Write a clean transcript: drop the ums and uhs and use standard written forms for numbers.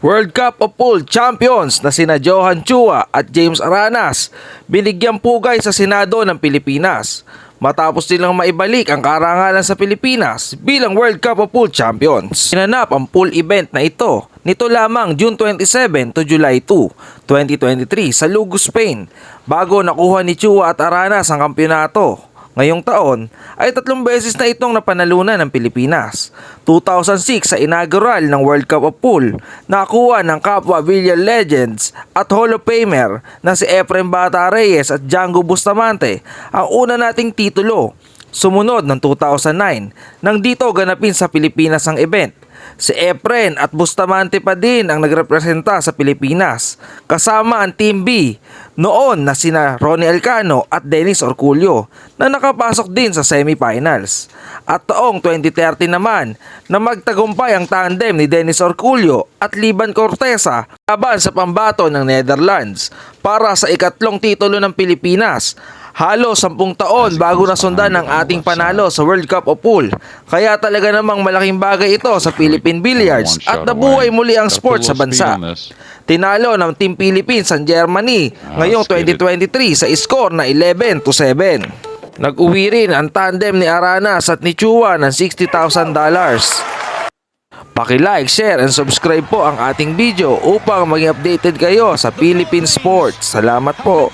World Cup of Pool Champions na sina Johan Chua at James Aranas binigyan pugay sa Senado ng Pilipinas matapos nilang maibalik ang karangalan sa Pilipinas bilang World Cup of Pool Champions. Sinanap ang pool event na ito nito lamang June 27 to July 2, 2023 sa Lugo, Spain bago nakuha ni Chua at Aranas ang kampyonato. Ngayong taon ay 3 beses na itong napanalunan ng Pilipinas. 2006 sa inaugural ng World Cup of Pool, nakuha ng kapwa Villar Legends at Hall of Famer na si Efrem Bata Reyes at Django Bustamante ang una nating titulo. Sumunod ng 2009 nang dito ganapin sa Pilipinas ang event. Si Efren at Bustamante pa din ang nagrepresenta sa Pilipinas kasama ang Team B noon na sina Ronnie Elcano at Dennis Orculio na nakapasok din sa semifinals. At taong 2030 naman na magtagumpay ang tandem ni Dennis Orculio at Liban Cortesa laban sa pambato ng Netherlands para sa ikatlong titulo ng Pilipinas. Halos 10 taon bago nasundan ang ating panalo sa World Cup of Pool. Kaya talaga namang malaking bagay ito sa Philippine Billiards at nabuhay muli ang sport sa bansa. Tinalo ng Team Philippines ang Germany ngayong 2023 sa score na 11-7. Nag-uwi rin ang tandem ni Aranas at ni Chua ng $60,000. Paki-like, share and subscribe po ang ating video upang maging updated kayo sa Philippine Sports. Salamat po.